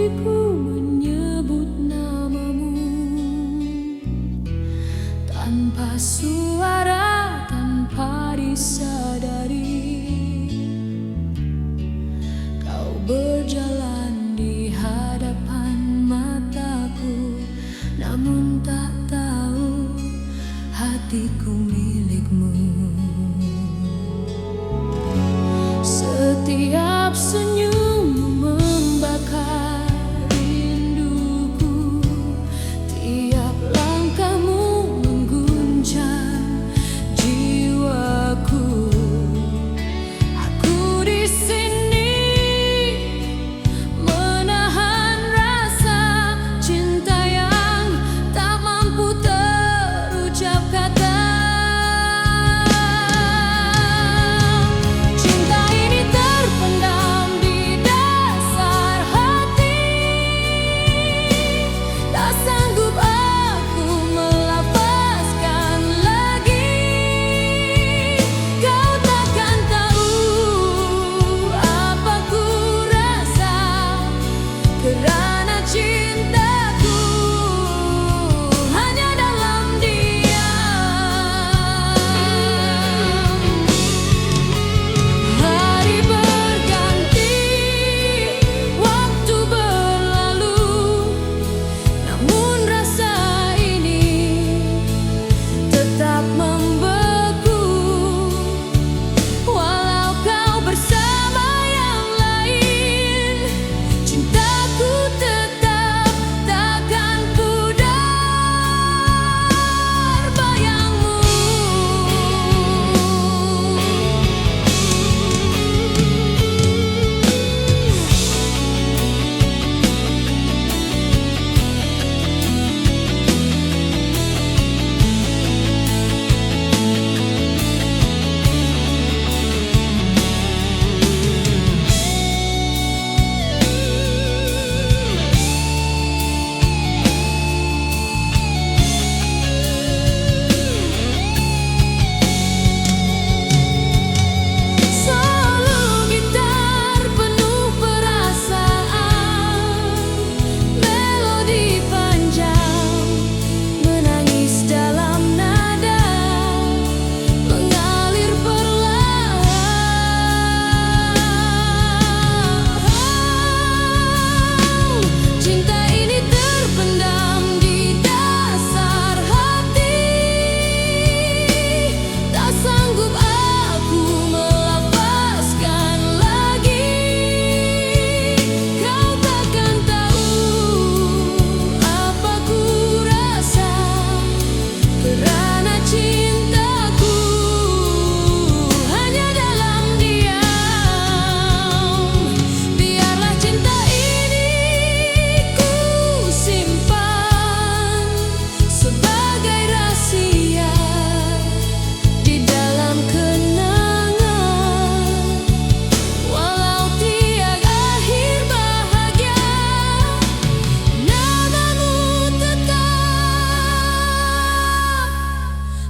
hatiku menyebut namamu tanpa suara, tanpa disadari. Kau berjalan di hadapan mataku, namun tak tahu hatiku milikmu. Setiap senyummu membakar rinduku, tiap langkahmu mengguncang jiwaku. Aku di sini menahan rasa cinta yang tak mampu terucap kata. Kerana cintaku hanya dalam diam. Hari berganti, waktu berlalu, namun rasa ini tetap membeku. Walau kau bersama yang lain, cintaku tetap takkan pudar bayangmu. Solo gitar penuh perasaan, melodi panjang menangis dalam nada, mengalir perlahan. Cinta ini terpendam di dasar hati, tak sanggup aku melepaskan lagi. Kau takkan tahu apa ku rasa, kerana cintaku hanya dalam diam. Biarlah cinta ini ku simpan sebagai rahasia di dalam kenangan. Walau tiada akhir bahagia, namamu tetap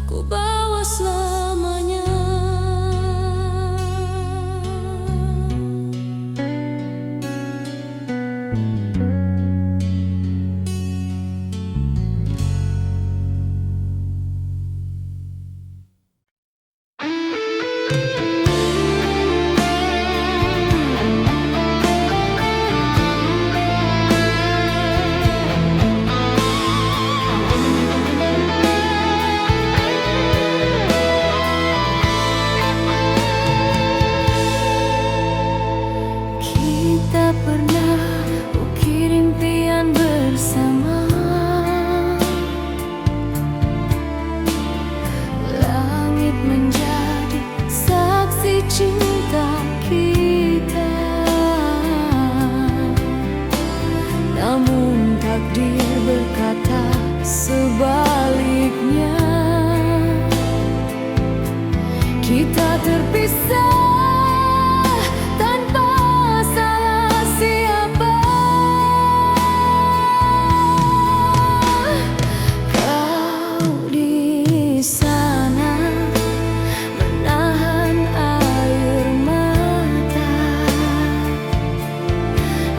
ku bawa selamanya. Kita pernah ukir impian bersama, langit menjadi saksi cinta kita. Namun takdir berkata sebaliknya, kita terpisah tanpa salah siapa. Kau di sana menahan air mata,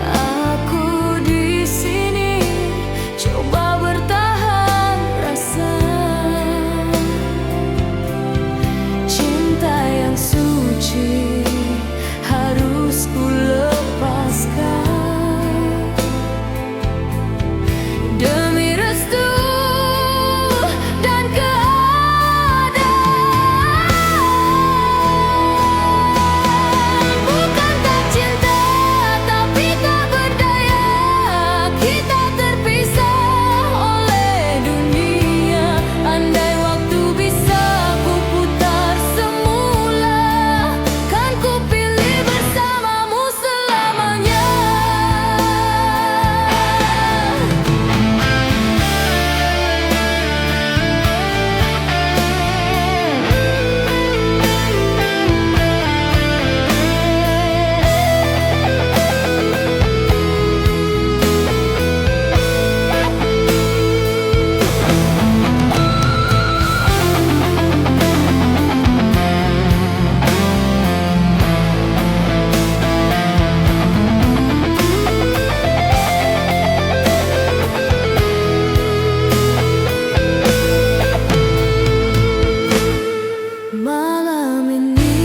aku di kita terpisah oleh dunia. Andai waktu bisa ku putar semula, kan ku pilih bersamamu selamanya. Malam ini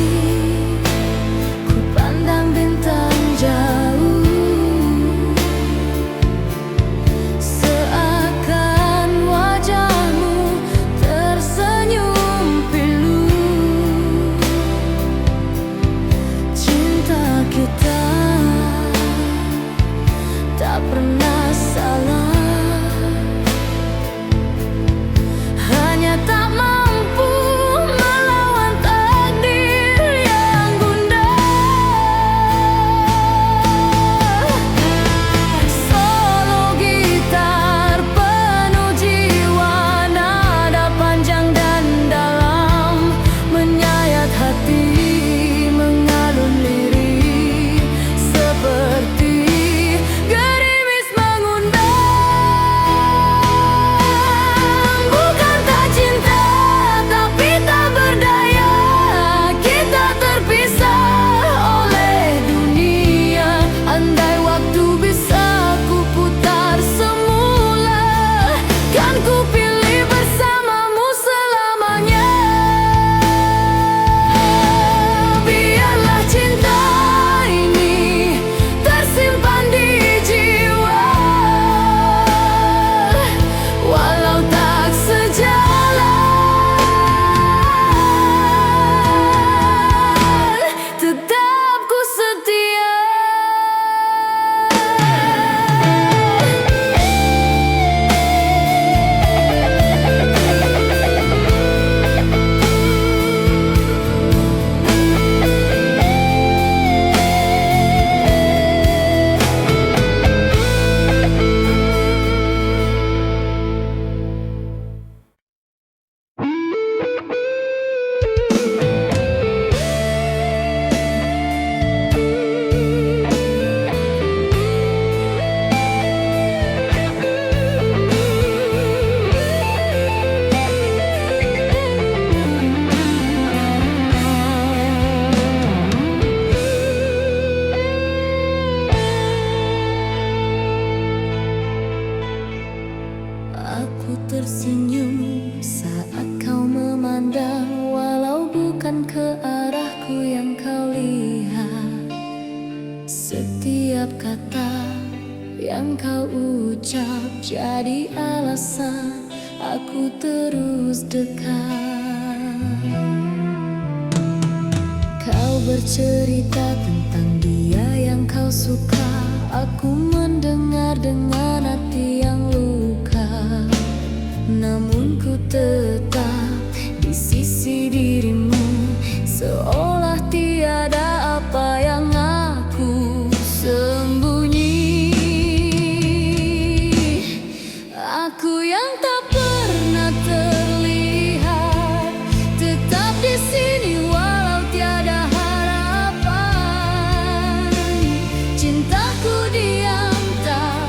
ku pandang bintang jauh, seakan wajahmu tersenyum pilu. Cinta kita tak pernah salah, hanya tak mampu melawan takdir yang gundah. Solo gitar penuh jiwa, nada panjang dan dalam menyayat hati, mengalun lirik seperti gerimis mengundang. Bukan tak cinta, tapi tak berdaya, kita terpisah oleh dunia. Andai waktu bisa ku putar semula, kan ku pilih bersamamu selamanya. Biarlah cinta ini tersimpan di jiwa, walau tak sejalan, tetap ku setia. Aku tersenyum saat kau memandang, walau bukan ke arahku yang kau lihat. Setiap kata yang kau ucap jadi alasan aku terus dekat. Kau bercerita tentang dia yang kau suka, aku mendengar dengan hati yang luka. Namun ku tetap di sisi dirimu, seolah tiada apa yang aku sembunyi. Aku yang tak pernah terlihat, tetap di sini walau tiada harapan. Cintaku diam tak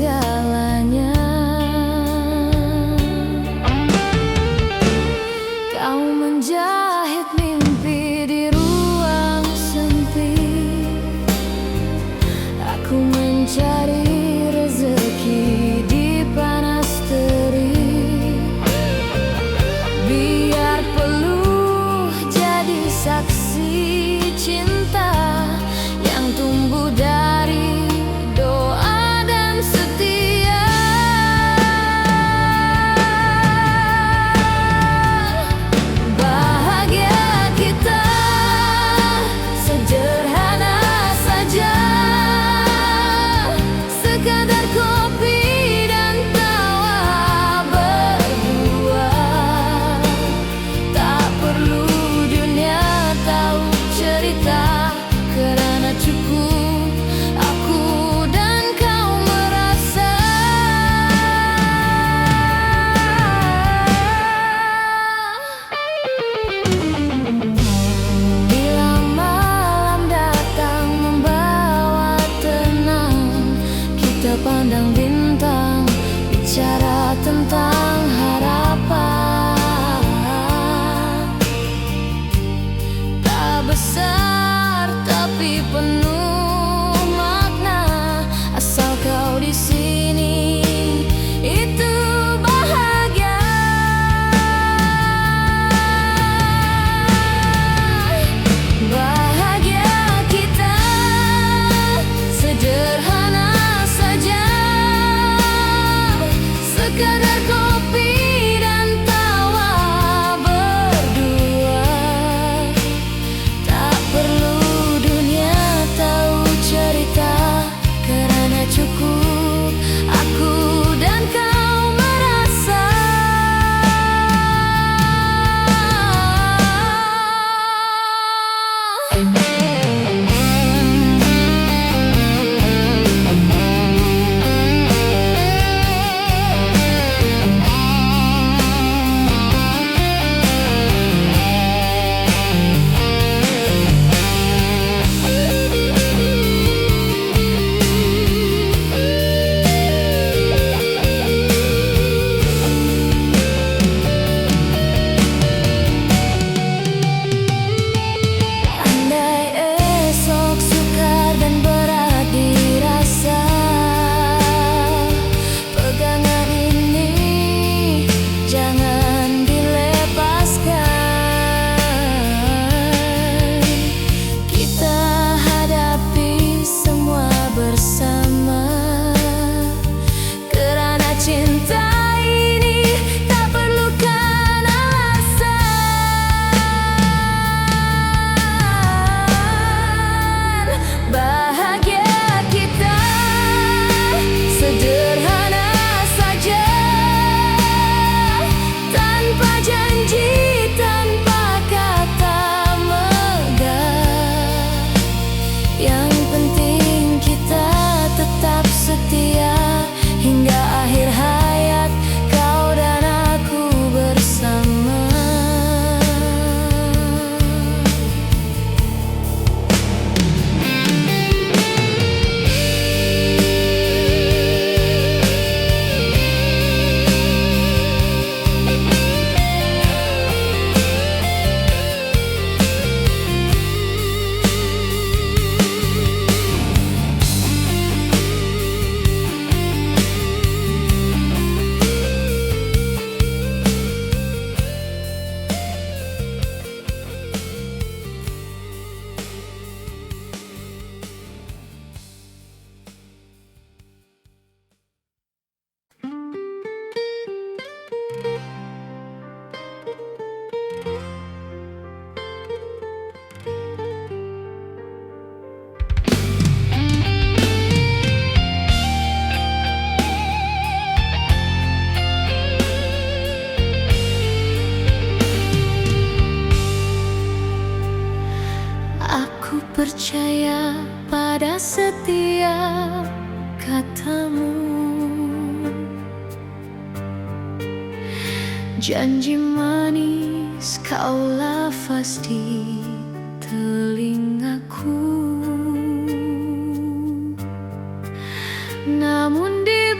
segalanya. Kau menjahit mimpi di ruang sempit, aku mencari rezeki di panas terik. Biar peluh jadi saksi cinta yang tumbuh dari doa dan setia. Bahagia kita sederhana saja, sekadar kopi dan tawa berdua. Tak perlu dunia tahu cerita, karena cukup aku dan kau merasa. Bila malam datang membawa tenang, kita pandang bintang, bicara tentang harapan. Tak besar tapi penuh makna, asal kau di sini itu bahagia. Bahagia kita sederhana saja, sekadar kopi dan tawa berdua. Tak perlu dunia tahu cerita, karena cukup aku dan kau merasa. Andai esok sukar dan berat dirasa, pegangan ini jangan dilepaskan. Kita hadapi semua bersama, kerana cinta ini tak perlukan alasan. Bahagia kita sederhana saja, tanpa janji, tanpa kata megah. Yang penting kita tetap setia hingga akhir hayat, kau dan aku bersama. Aku percaya pada setiap katamu, janji manis kau lafaz di telingaku. Namun di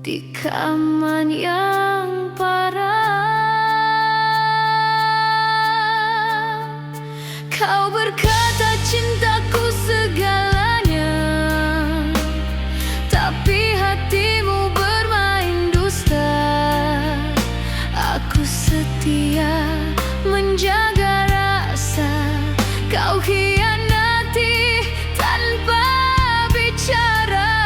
di kaman yang parah. Kau berkata cintaku segalanya, tapi hatimu bermain dusta. Aku setia menjaga rasa, kau hianati tanpa bicara.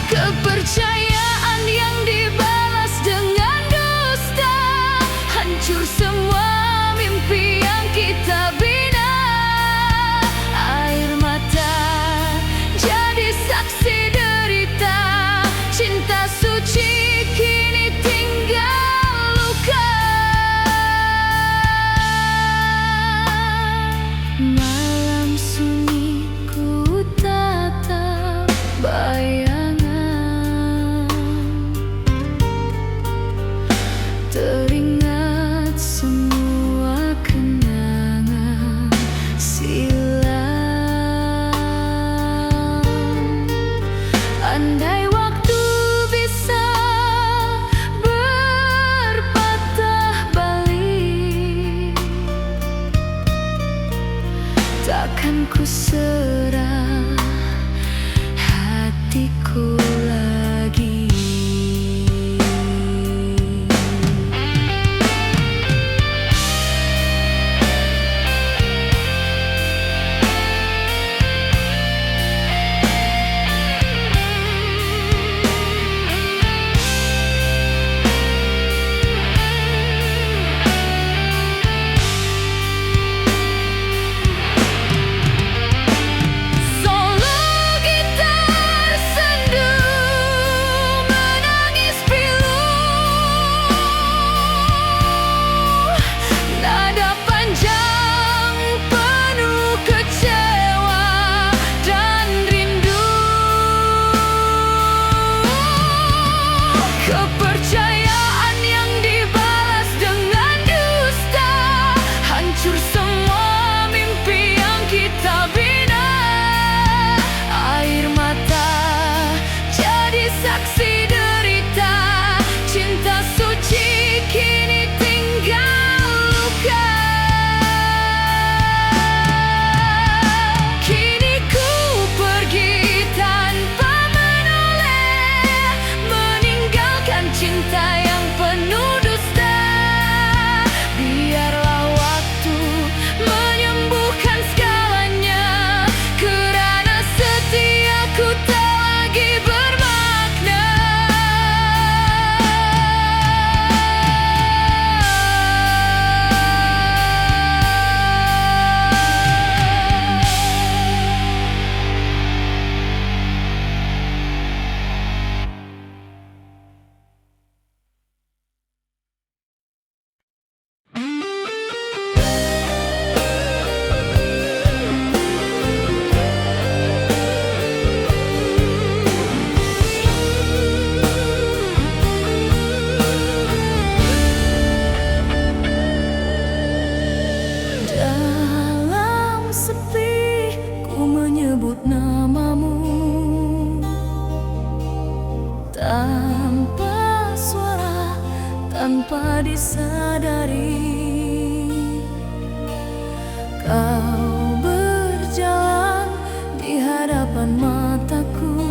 Kepercayaan yang dibalas dengan dusta, hancur semua mimpi yang kita bina. Air mata jadi saksi derita, cinta suci kini tinggal luka. Malam sunyi ku tatap bayangan, teringat semua kenangan silam. Andai waktu bisa berpatah balik, takkan ku serah hatiku lagi. Solo gitar sendu menangis pilu, nada panjang penuh kecewa dan rindu. Kepercayaan yang dibalas dengan dusta, hancur semua mimpi yang kita bina. Air mata jadi saksi derita, cinta suci kini tinggal luka. Kini ku pergi tanpa menoleh, meninggalkan cinta yang penuh dusta. Biarlah waktu menyembuhkan segalanya, kerana setiaku tak lagi bermakna. Dalam sepi ku menyebut namamu, tanpa suara, tanpa disadari. Kau berjalan di hadapan mataku,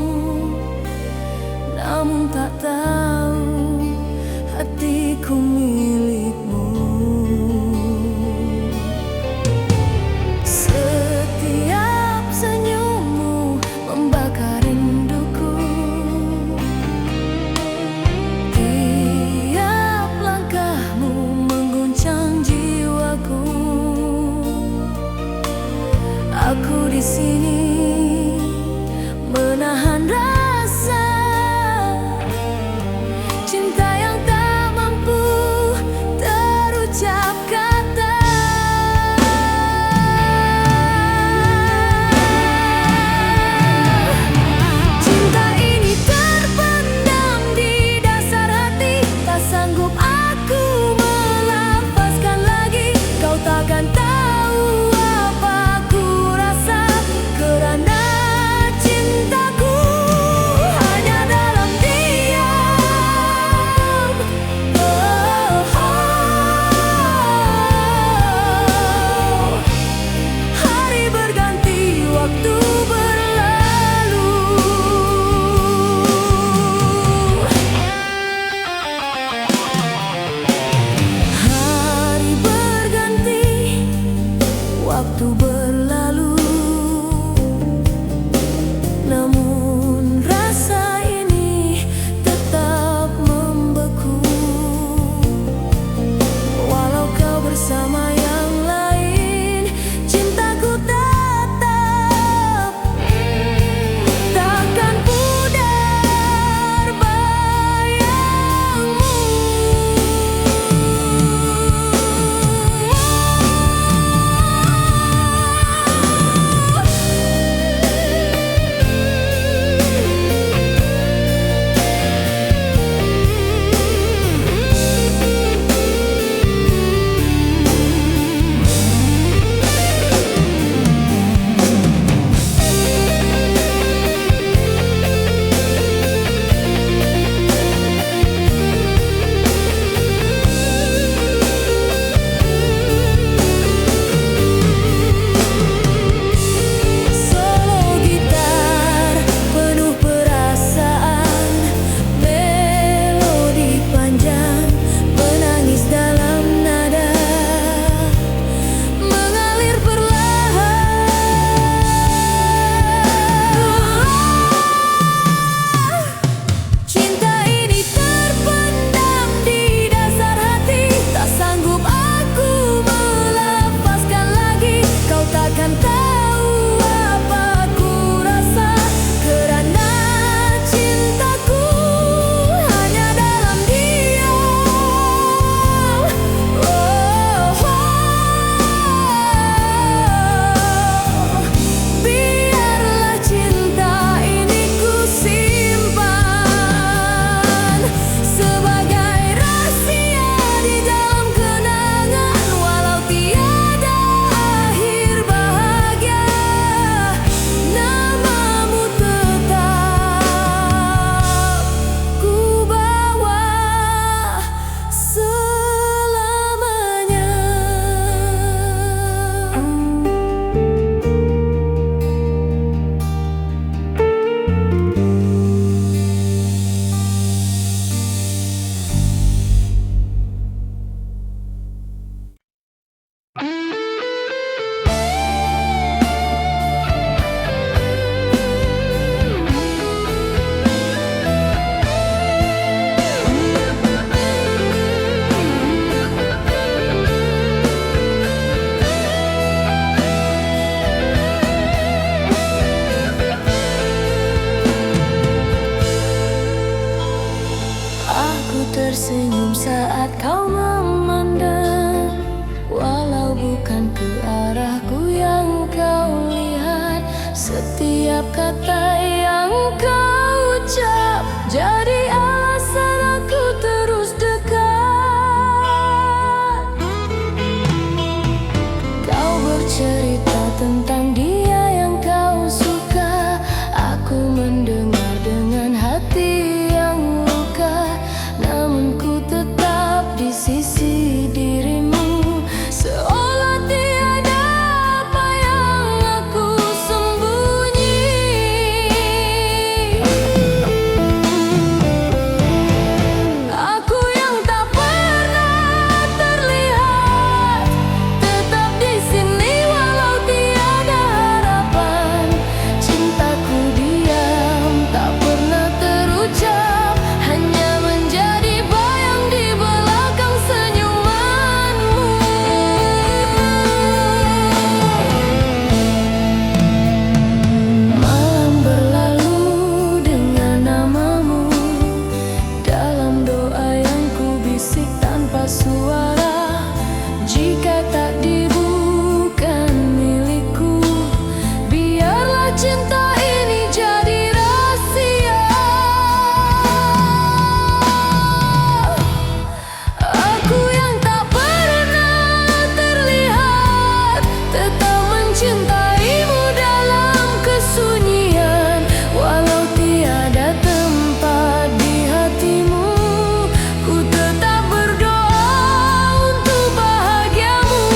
namun tak tahu hatiku milikmu. Setiap senyummu membakar rinduku, tiap langkahmu mengguncang Setiap kata yang kau ucap jadi alasan aku terus dekat. Kau bercerita tentang dia yang kau suka. Aku mendengar dengan hati yang luka, namun ku tetap di sisi dirimu, seolah tiada apa yang aku sembunyi. Aku yang tak pernah terlihat, tetap di sini walau tiada harapan. Cintaku diam, tak pernah terucap, hanya menjadi bayang di belakang senyumanmu. Malam berlalu dengan namamu, dalam doa yang ku bisik tanpa suara. Jika takdirmu bukan milikku, biarlah cinta ini jadi rahasia. Aku yang tak pernah terlihat, tetap mencintaimu dalam kesunyian. Walau tiada tempat di hatimu, ku tetap berdoa untuk bahagiamu.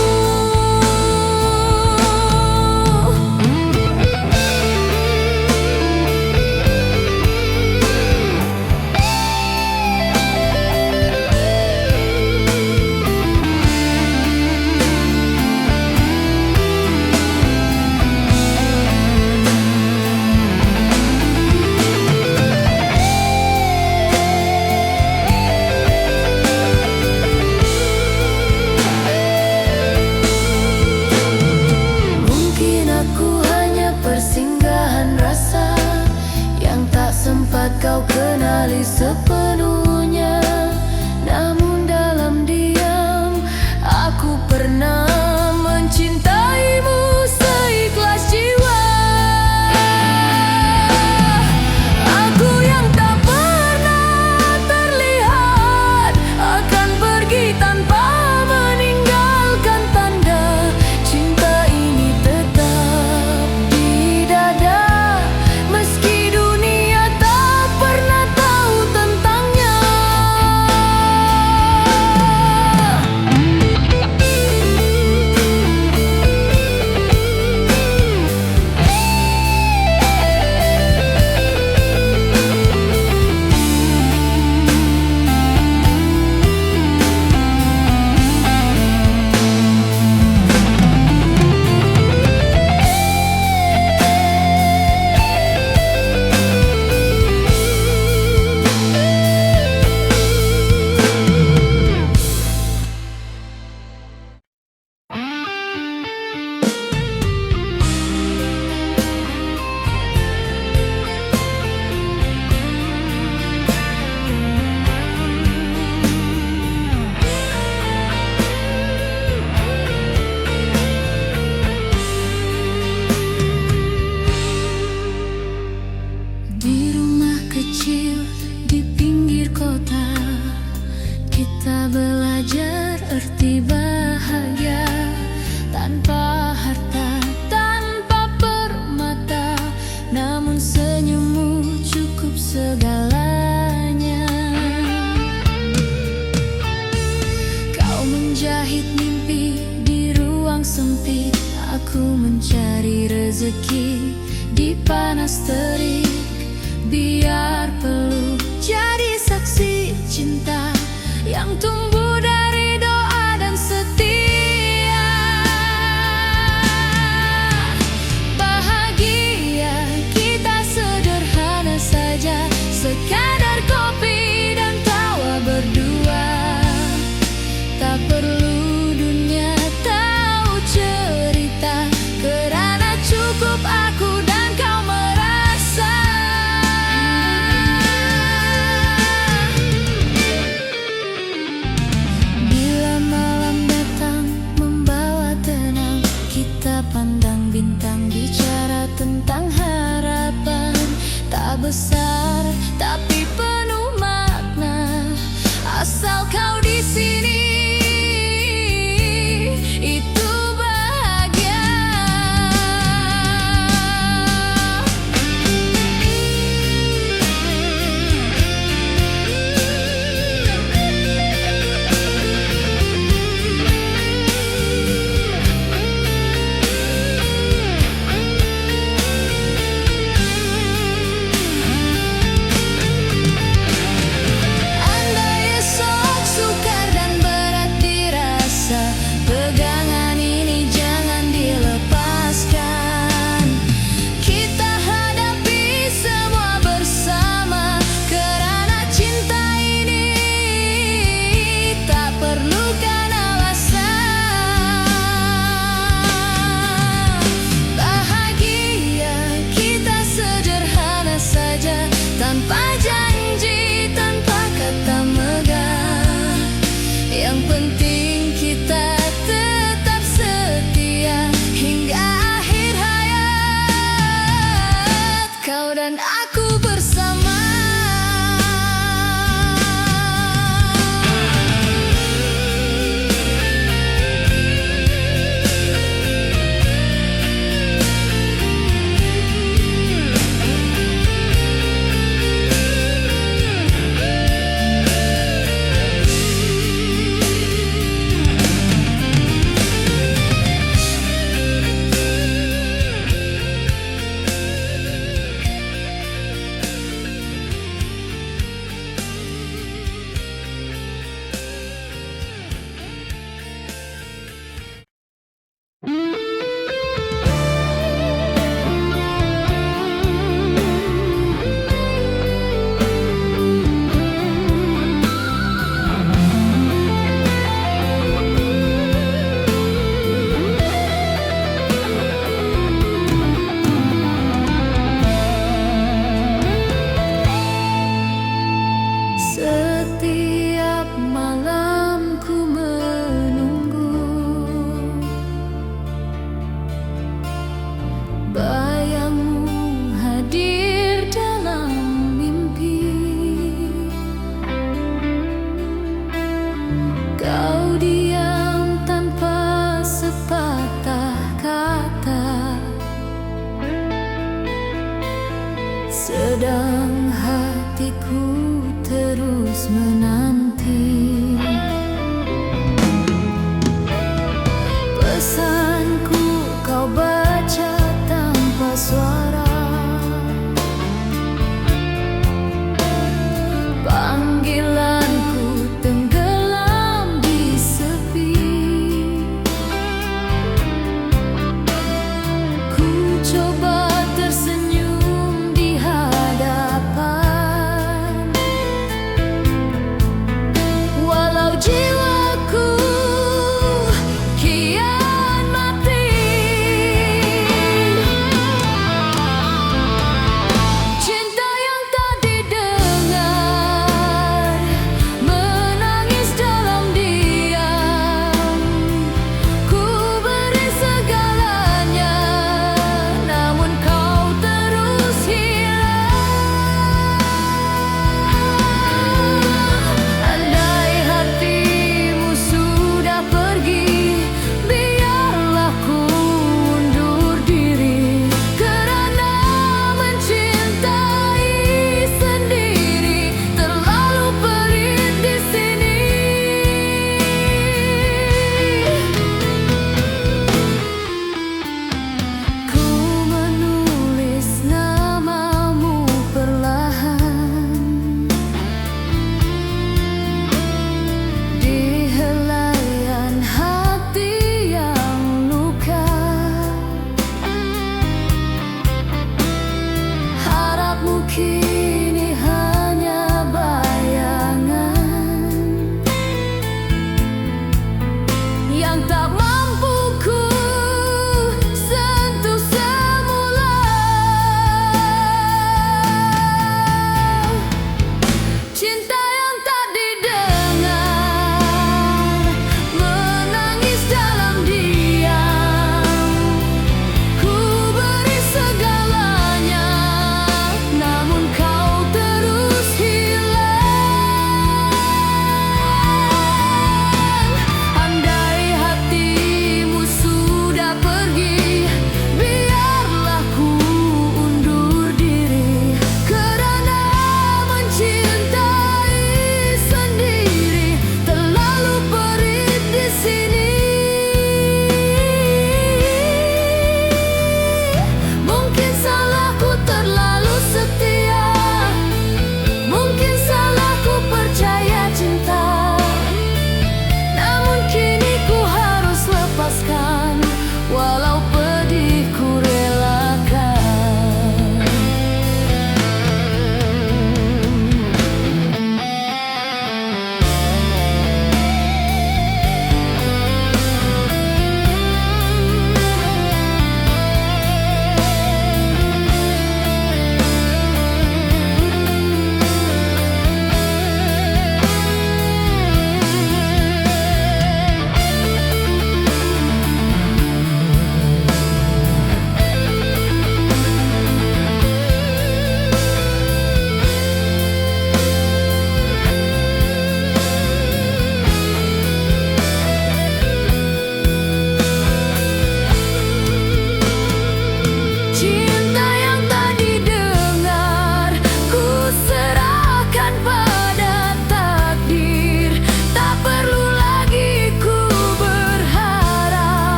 Mungkin aku hanya persinggahan rasa yang tak sempat kau kenali sepenuhnya. Namun dalam diam, aku pernah mencintaimu seikhlas jiwa. Aku yang tak pernah terlihat, akan pergi tanpa meninggalkan tanda. Cinta ini tetap di dada, meski dunia tak pernah tahu tentangnya. Di rumah kecil di pinggir kota, kita belajar arti bahagia. Tanpa harta, tanpa permata, namun senyummu cukup segalanya. Kau menjahit mimpi di ruang sempit, aku mencari rezeki di panas terik. Biar peluk jadi saksi cinta yang tumbuh dari doa dan setia. Bahagia kita sederhana saja, sekadar kopi dan tawa berdua. Tak perlu dunia tahu cerita, karena cukup aku dan kau merasa. sedang hatiku terus menanti pesanku kau baca tanpa suara, panggilanku tenggelam di sepi. Ku coba tersenyum di hadapan, walau jiwaku kian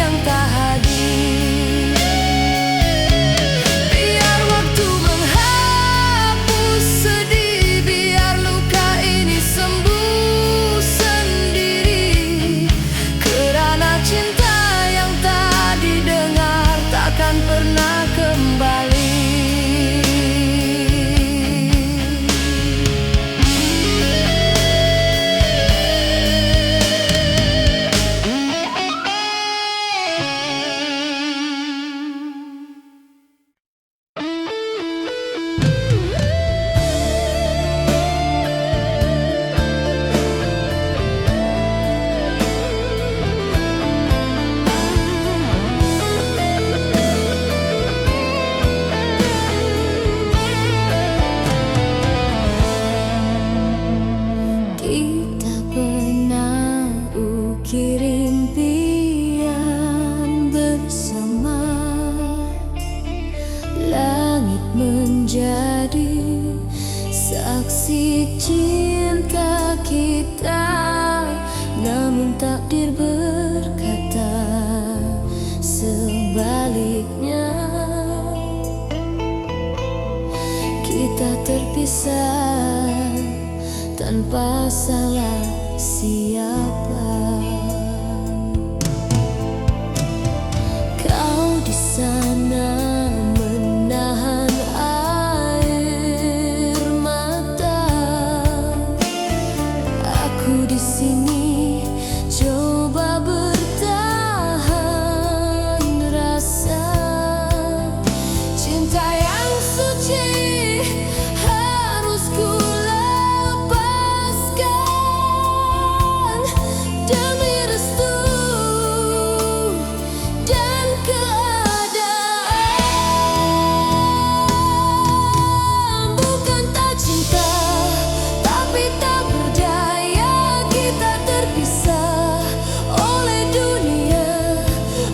yang tak hadir. Biar waktu menghapus sedih, biar luka ini sembuh sendiri. Kerana cinta yang tak didengar takkan pernah kembali. Kita pernah ukir impian bersama, langit menjadi saksi cinta kita. Namun takdir berkata sebaliknya, kita terpisah tanpa salah siapa. Kau di sana menahan air mata, aku di sini coba bertahan rasa. Cinta yang suci harus ku demi restu dan keadaan. Bukan tak cinta, tapi tak berdaya kita terpisah oleh dunia.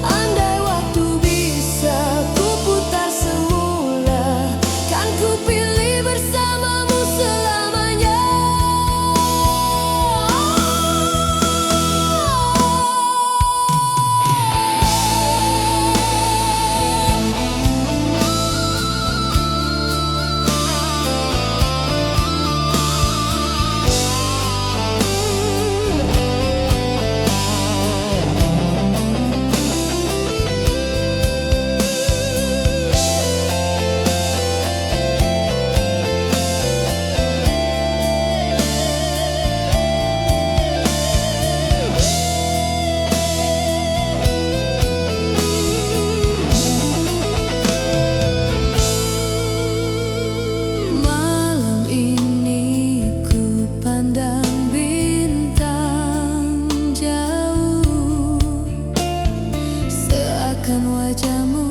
Andai waktu bisa ku putar semula, kan ku pilih bersamamu selamanya. Malam ini ku pandang bintang jauh, seakan wajahmu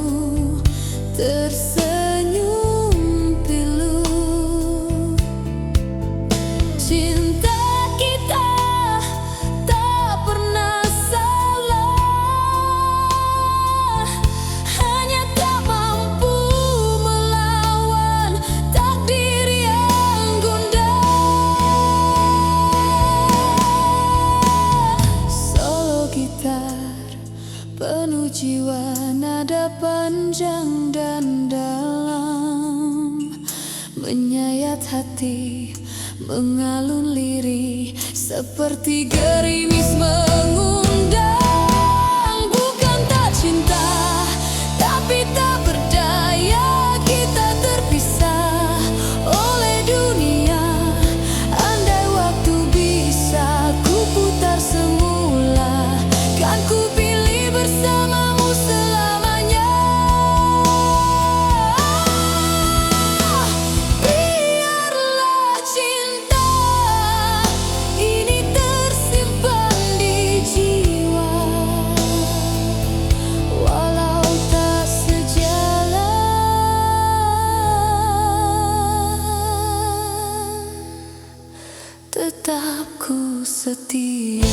tersenyum pilu. Cinta kita tak pernah salah, hanya tak mampu melawan takdir yang gundah. Solo gitar penuh jiwa, nada panjang dan dalam, menyayat hati, mengalun lirih seperti gerimis mengundang. Bukan tak cinta, tapi tak berdaya kita terpisah oleh dunia. Andai waktu bisa ku putar semula, kan ku pilih bersamamu selamanya. Biarlah cinta ini tersimpan di jiwa, walau tak sejalan, tetap ku setia.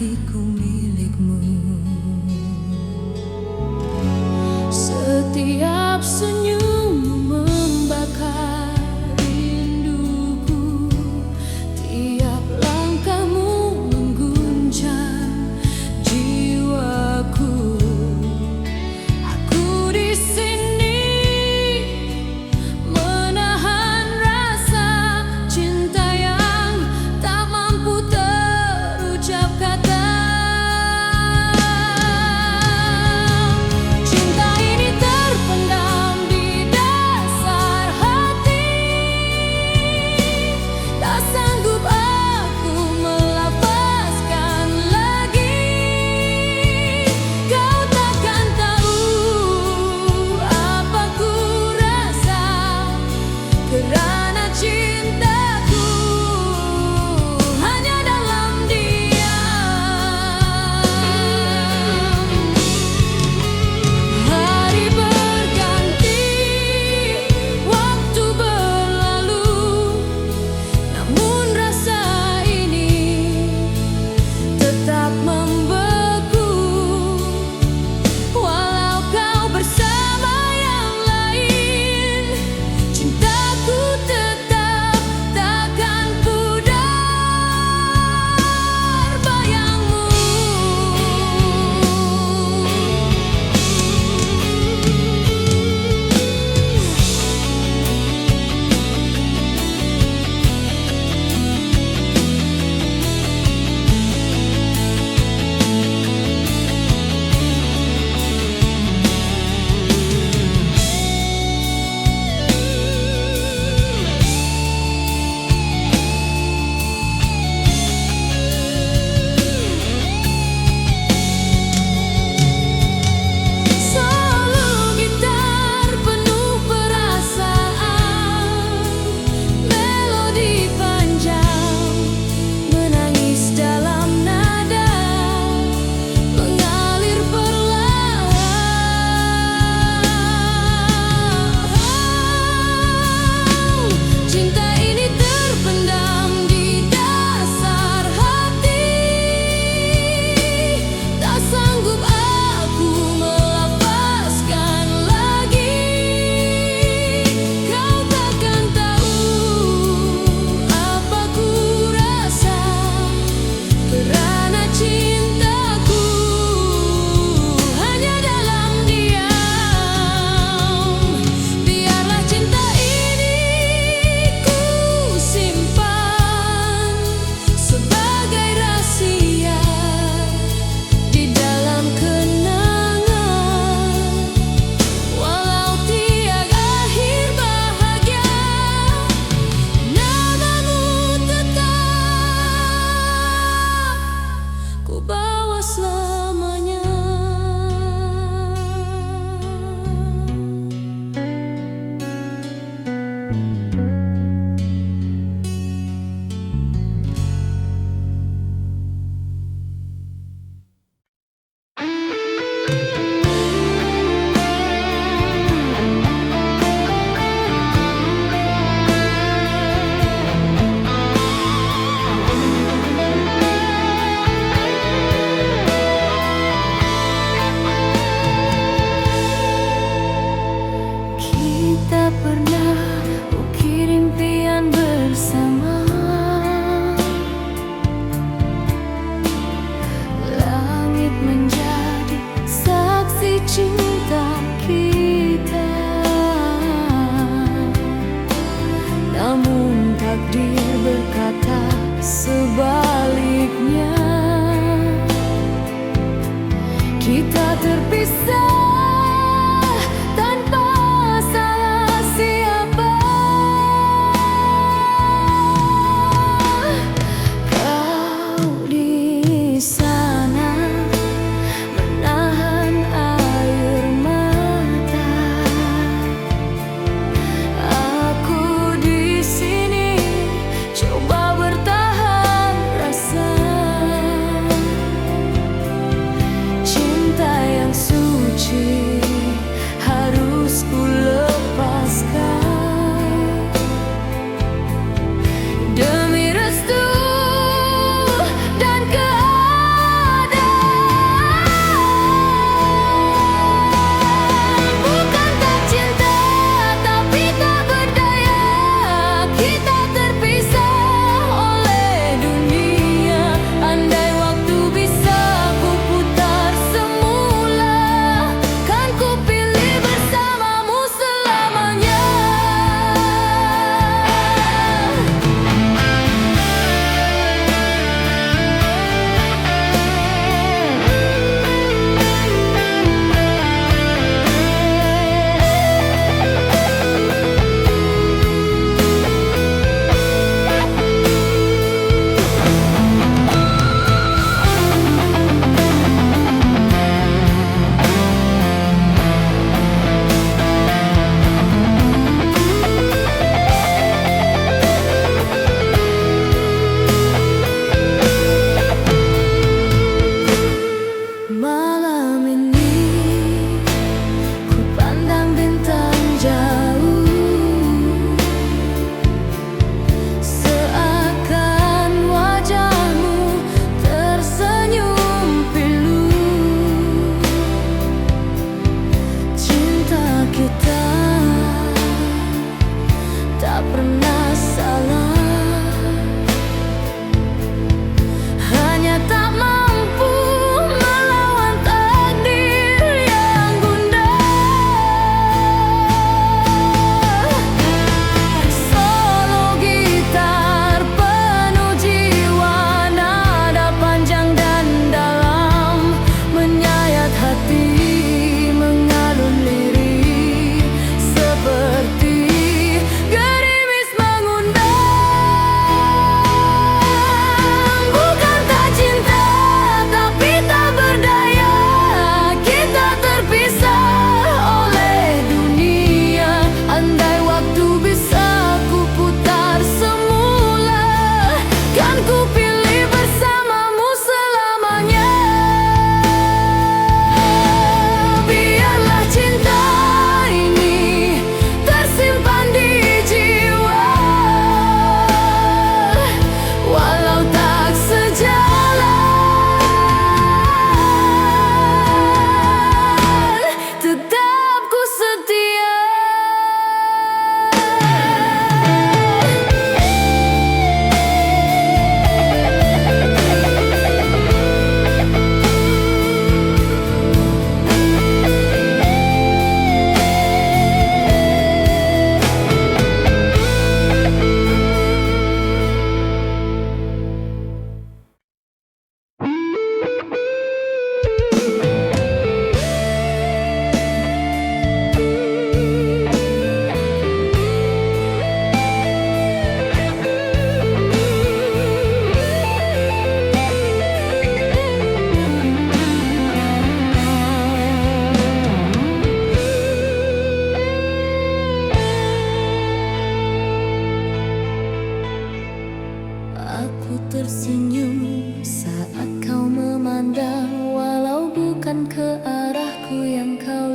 hatiku milikmu. Setiap senyum membakar rinduku, tiap langkahmu mengguncang jiwaku. Aku di sini menahan rasa cinta yang tak mampu terucap kata. Cinta ini terpendam di dasar hati, tak sanggup aku melafazkan lagi. Kau takkan tahu apa ku rasa kerana cintaku hanya dalam diam. Hari berganti, waktu berlalu, namun rasa ini tetap membeku. Walau kau bersama yang lain, cintaku tetap takkan pudar bayangmu. Solo gitar penuh perasaan, melodi panjang menangis dalam nada, mengalir perlahan. Cinta ini terpendam di dasar hati, tak sanggup aku melafazkan lagi. Kau takkan tahu apa ku rasa kerana cintaku hanya dalam diam. Biarlah cinta ini ku simpan sebagai rahasia di dalam kenangan. Walau tiada akhir bahagia, namamu tetap ku bawa selamanya. Kita pernah ukir impian bersama, langit menjadi saksi cinta kita. Namun takdir berkata sebaliknya, kita terpisah tanpa salah siapa. Kau di sana menahan air mata, aku di sini coba bertahan rasa. Cinta yang suci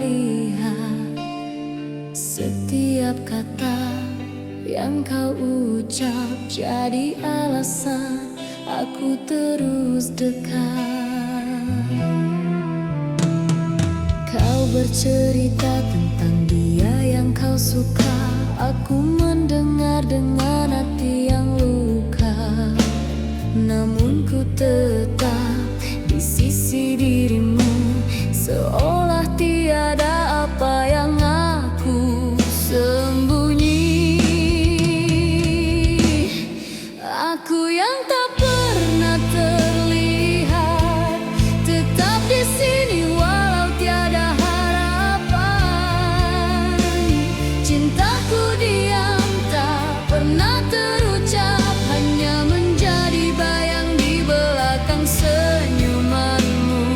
lihat setiap kata yang kau ucap jadi alasan aku terus dekat. Kau bercerita tentang dia yang kau suka, aku mendengar dengan hati yang luka. Namun ku tetap di sisi dirimu, seolah tiada apa yang aku sembunyi. Aku yang tak pernah terlihat, tetap di sini walau tiada harapan. Cintaku diam tak pernah terucap, hanya menjadi bayang di belakang senyumanmu.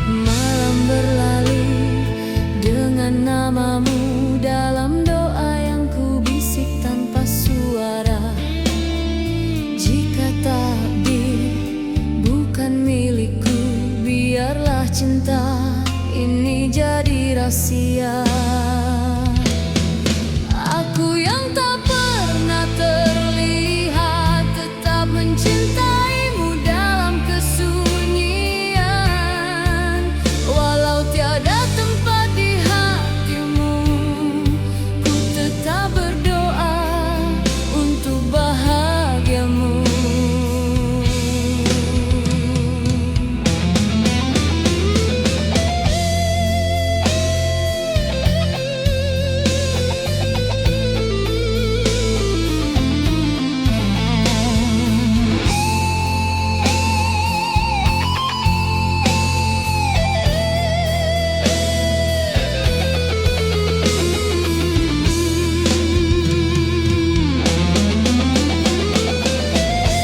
Malam berlalu dengan namamu dalam doa yang ku bisik tanpa suara. Jika takdir bukan milikku, biarlah cinta ini jadi rahasia. Aku yang tak pernah terlihat, tetap mencintaimu dalam kesunyian. Walau tiada tempat di hatimu, ku tetap berdoa untuk bahagiamu.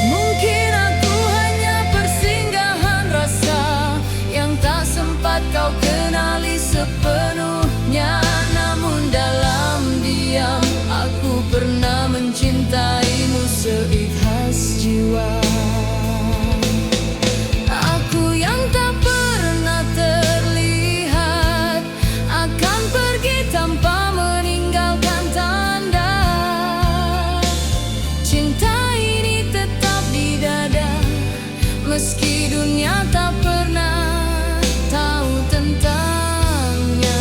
Mungkin aku hanya persinggahan rasa yang tak sempat kau kenali sepenuhnya. Namun dalam diam aku pernah mencintaimu seikhlas jiwa. Aku yang tak pernah terlihat, akan pergi tanpa meninggalkan tanda. Cinta ini tetap di dada, meski dunia tak pernah tahu tentangnya.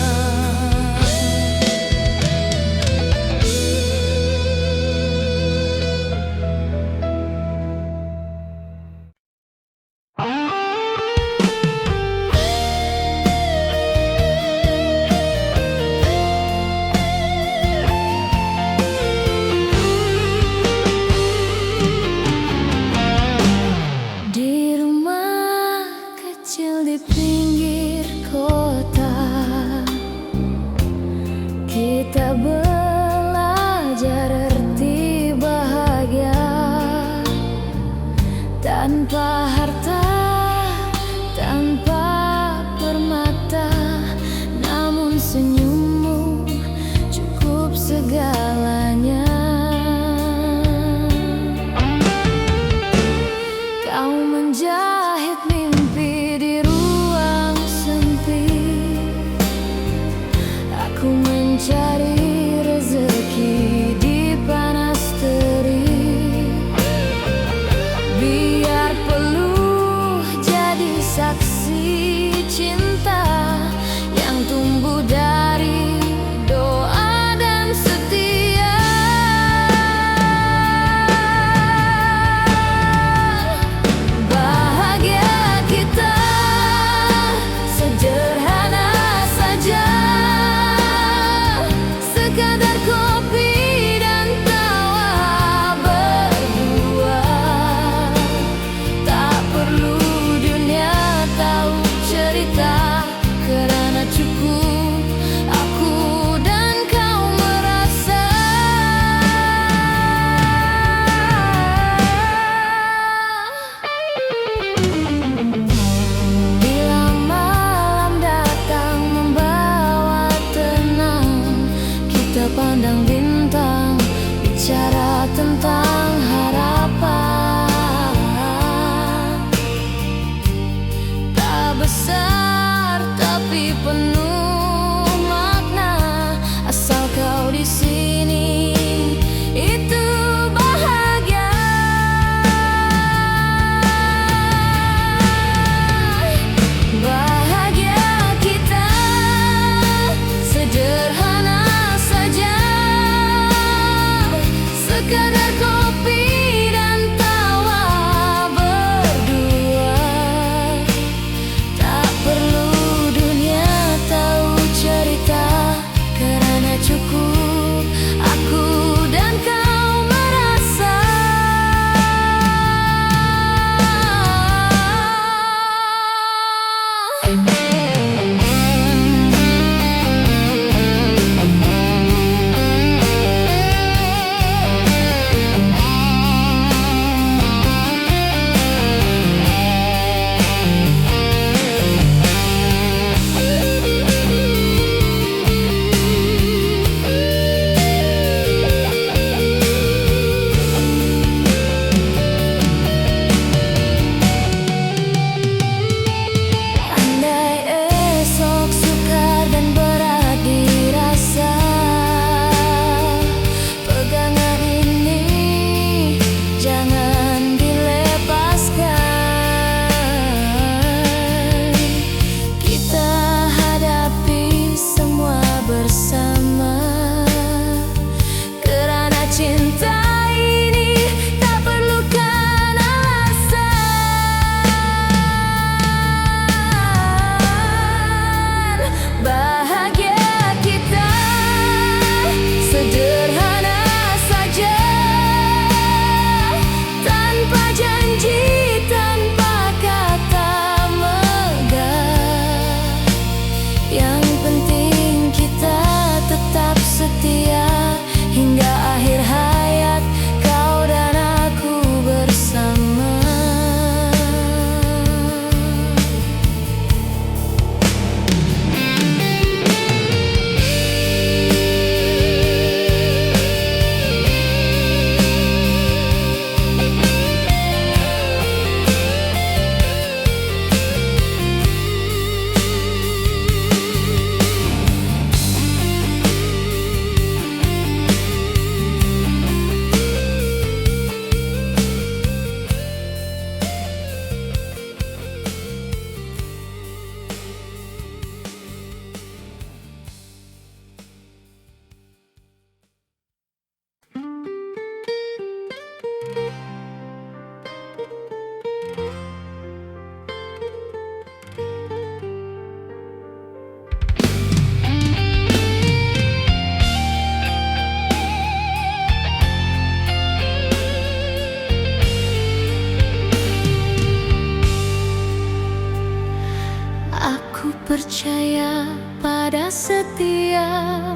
percaya pada setiap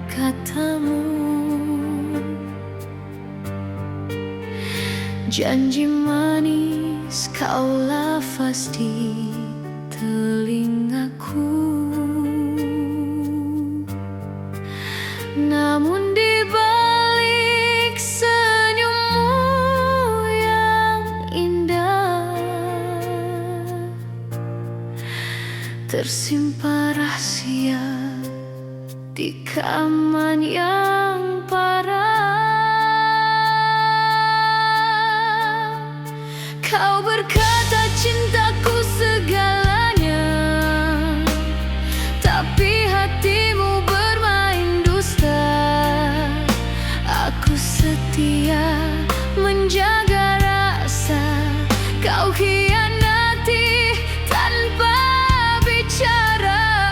katamu. Janji manis kau lafaz di telingaku, namun di balik senyummu yang indah tersimpan rahasia di kaman yang parah. Kau berkata cintaku segalanya, tapi hatimu bermain dusta. Aku setia menjaga rasa, kau khianati tanpa bicara.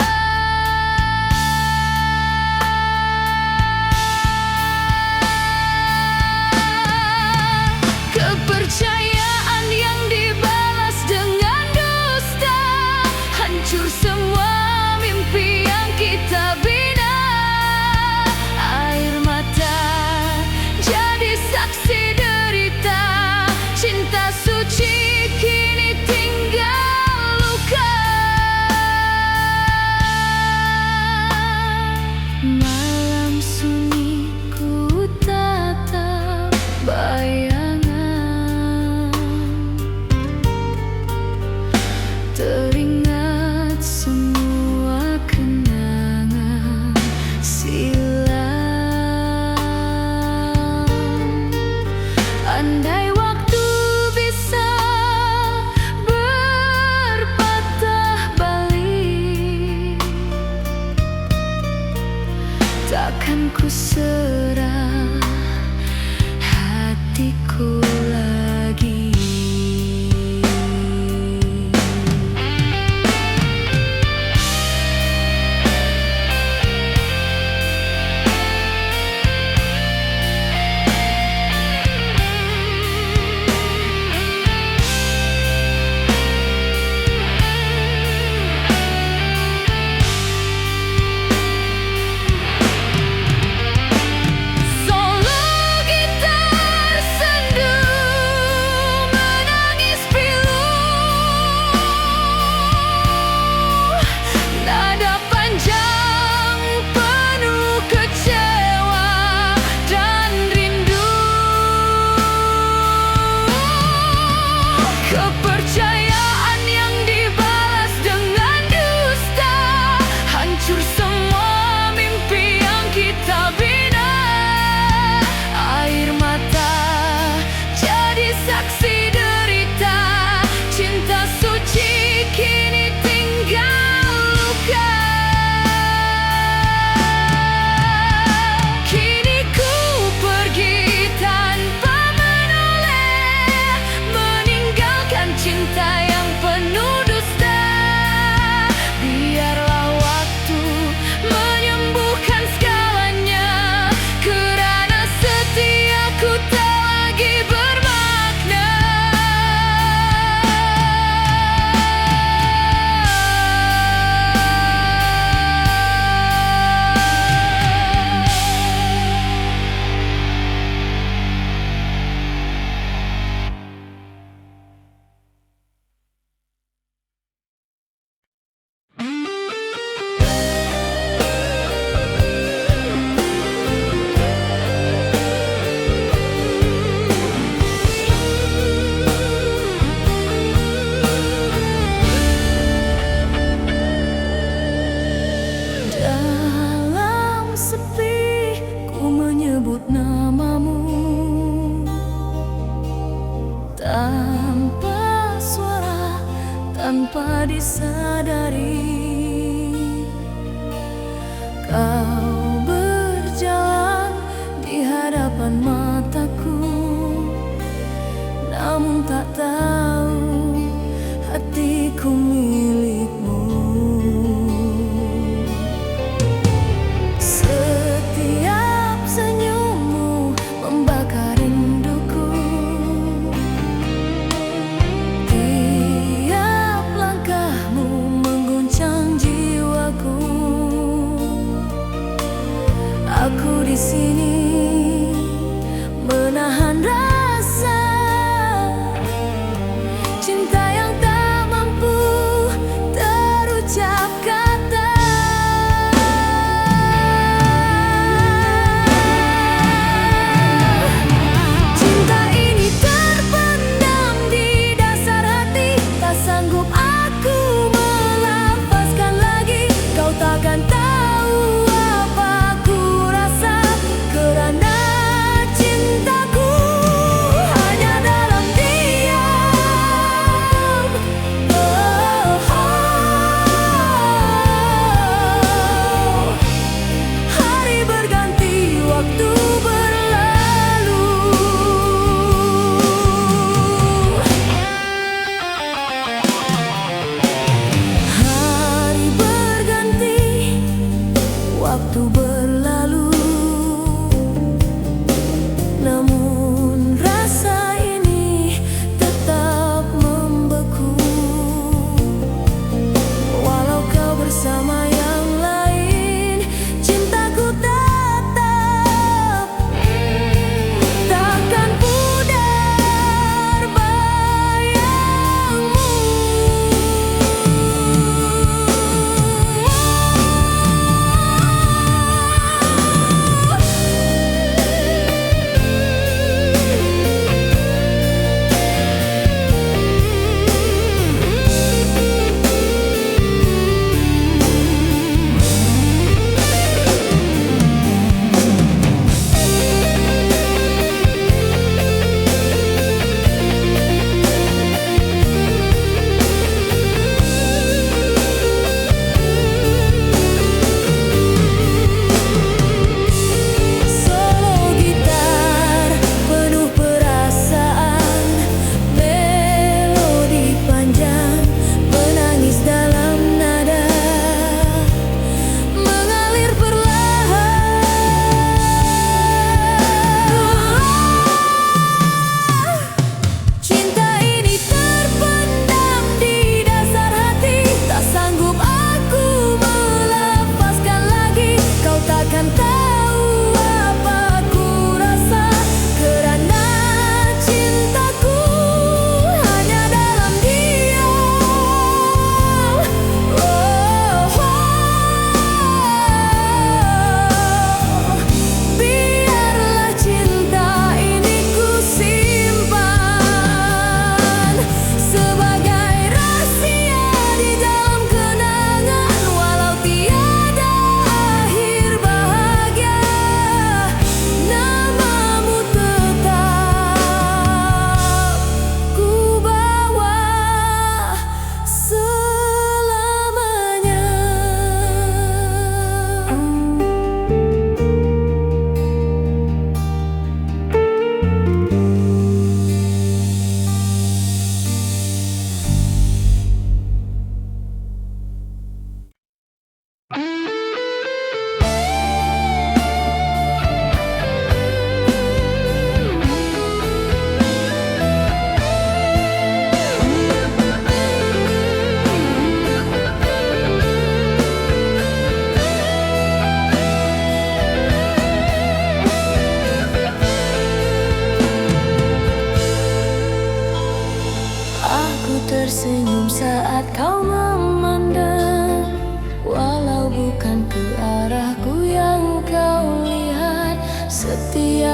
Kepercayaan yang dibalas dengan dusta, hancur semua mimpi yang kita bina. Air mata jadi saksi derita, cinta suci kini tinggal luka. Malam sunyi ku tatap bayangan, teringat semua kenangan silam. Andai waktu bisa berpatah balik, takkan ku serah hatiku lagi. Solo gitar sendu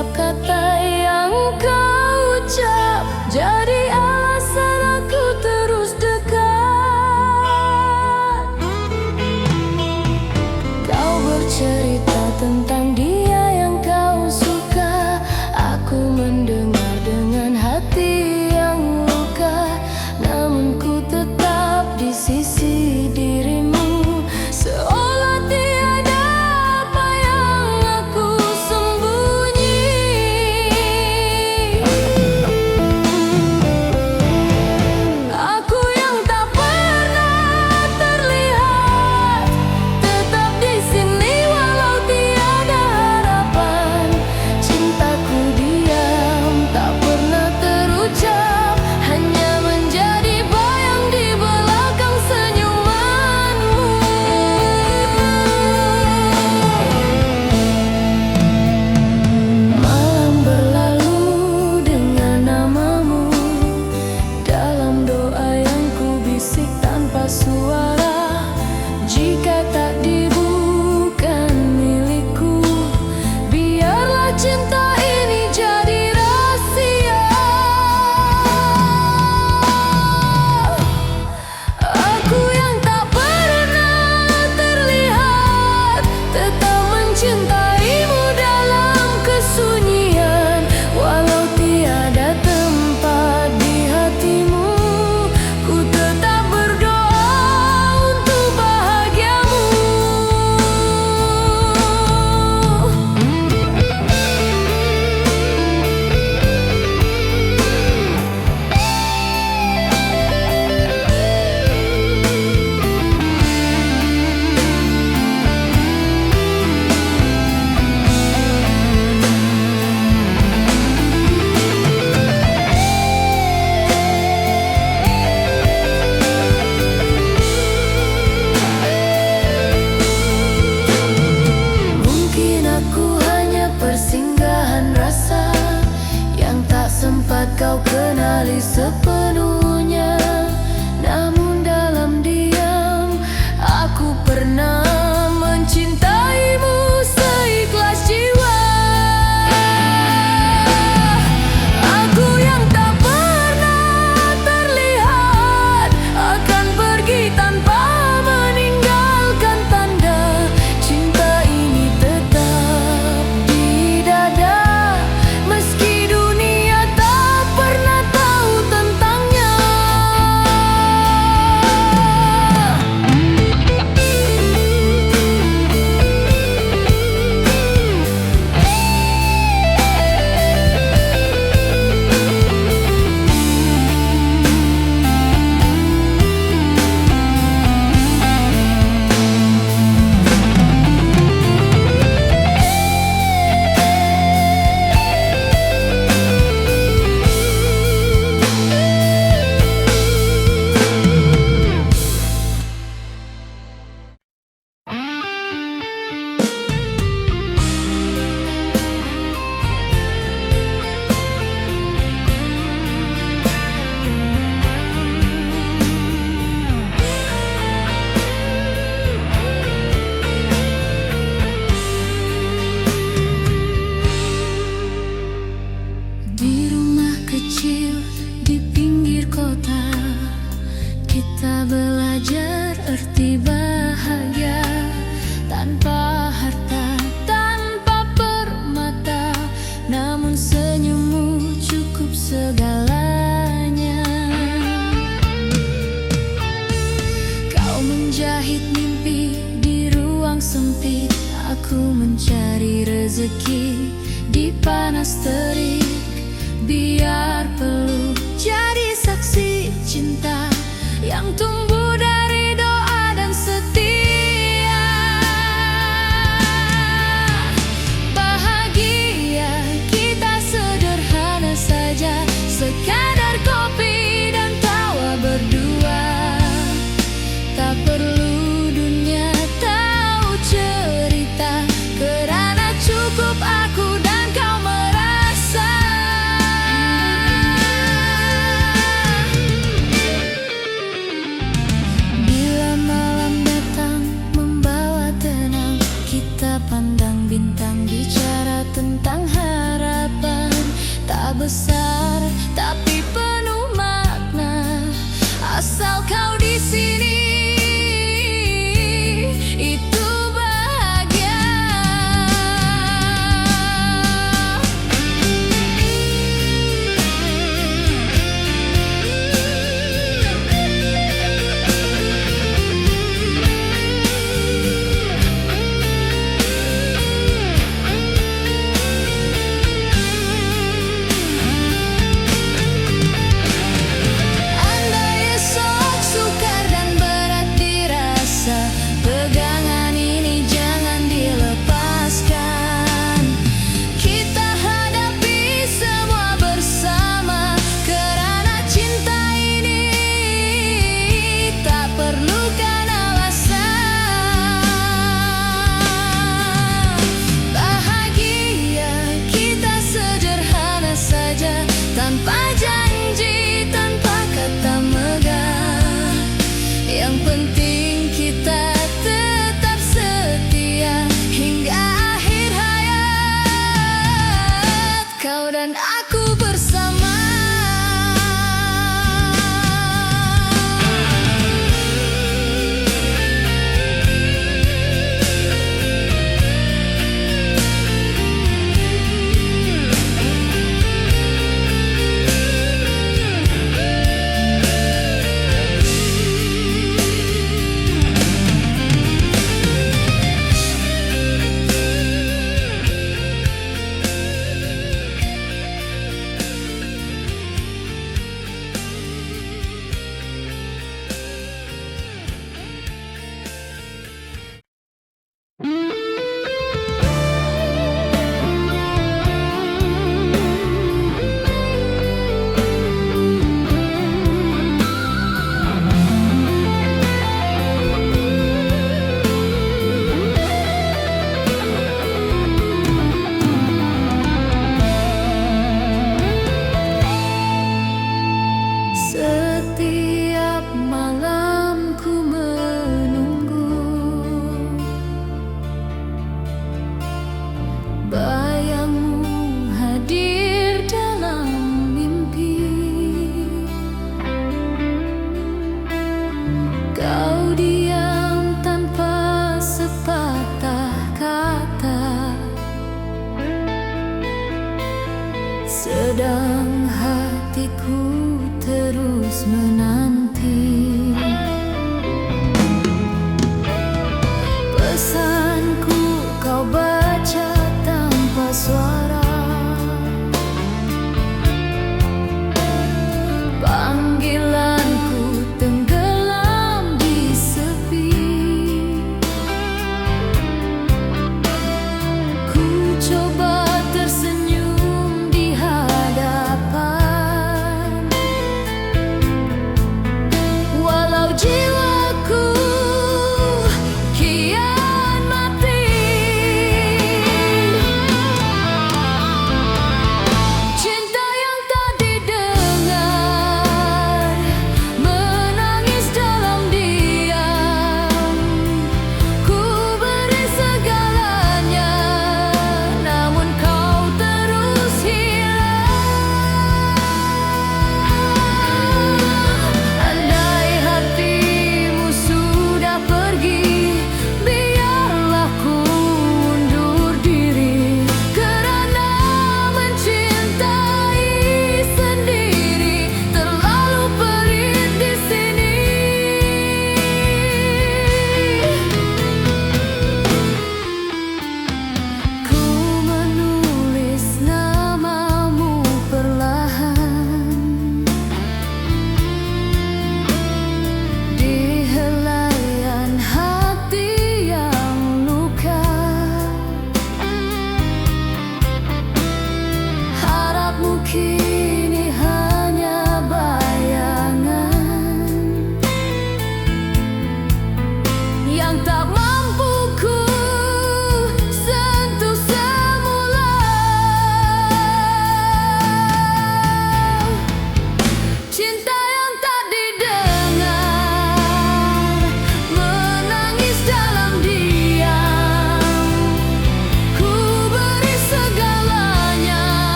setiap kata yang kau ucap jadi alasan aku terus dekat. Kau bercerita tentang dia yang kau suka, aku mendengar dengan hati yang luka. Namun ku tetap di sisi dirimu, seolah tiada apa yang aku sembunyi. Aku yang tak pernah terlihat, tetap di sini walau tiada harapan. Cintaku diam, tak pernah terucap, hanya menjadi bayang di belakang senyumanmu. Malam berlalu dengan namamu, dalam doa yang ku bisik tanpa suara. Jika takdirmu bukan milikku, biarlah cinta ini jadi rahasia. Aku yang tak pernah terlihat, tetap mencintaimu dalam kesunyian. Walau tiada tempat di hatimu, ku tetap berdoa untuk bahagiamu. Mungkin aku hanya persinggahan rasa yang tak sempat kau kenali sepenuhnya. Namun dalam diam, aku pernah mencintaimu seikhlas jiwa. Aku yang tak pernah terlihat, akan pergi tanpa meninggalkan tanda. Cinta ini tetap di dada, meski dunia tak pernah tahu tentangnya. Di rumah kecil di pinggir kota, kita belajar arti bahagia. Tanpa harta, tanpa permata, namun senyummu cukup segalanya. Kau menjahit mimpi di ruang sempit, aku mencari rezeki di panas terik. Biar peluk jadi saksi cinta yang tumbuh dari doa dan setia. Bahagia kita sederhana saja, sekadar kopi dan tawa berdua. Tak perlu dunia tahu cerita, kerana cukup aku dan kau merasa. Bila malam datang membawa tenang, kita pandang bintang, bicara tentang harapan.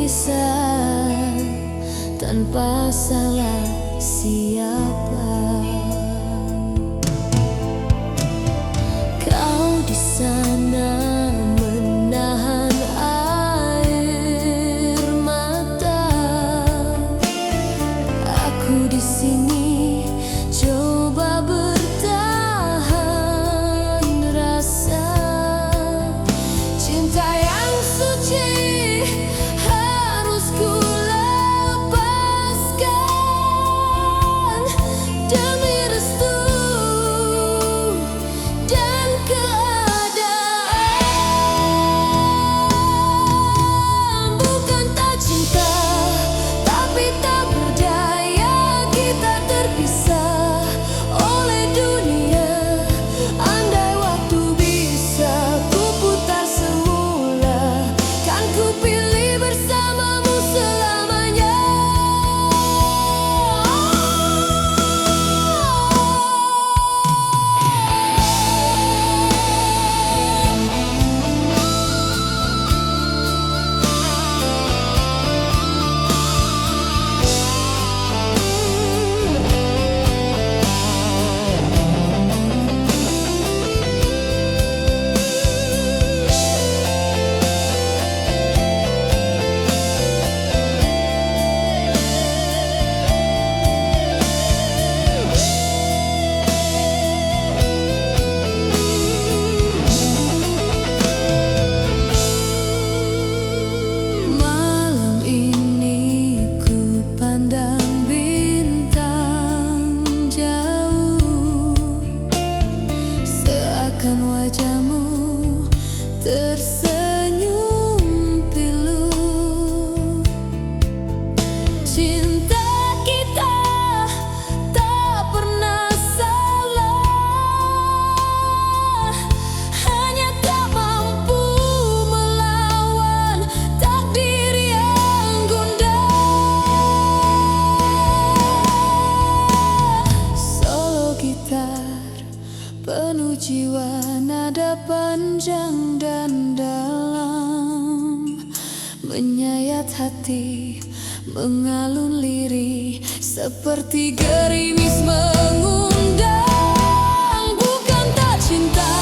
berpisah tanpa salah siapa. Kau di sana menahan air mata, aku di sini coba bertahan rasa. Cinta yang suci harus ku lepaskan demi restu dan keadaan. Bukan tak cinta, tapi tak berdaya kita terpisah oleh dunia. Andai waktu bisa ku putar semula, kan ku pilih bersamamu selamanya. Malam ini ku pandang bintang jauh, seakan wajahmu tersenyum pilu. Cinta kita tak pernah salah, hanya tak mampu melawan takdir yang gundah. Solo gitar penuh jiwa, nada panjang dan dalam, menyayat hati, mengalun lirih seperti gerimis mengundang. Bukan tak cinta,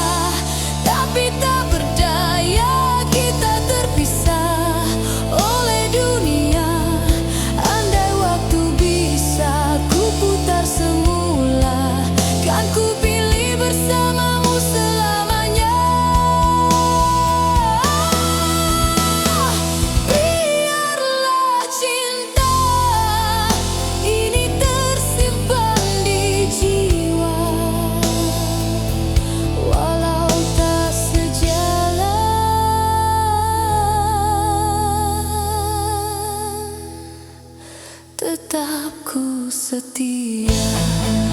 tapi tak berdaya kita terpisah oleh dunia. Andai waktu bisa ku putar semula, kan ku pilih bersamamu selamanya. Biarlah cinta ini tersimpan di jiwa, walau tak sejalan, tetap ku setia.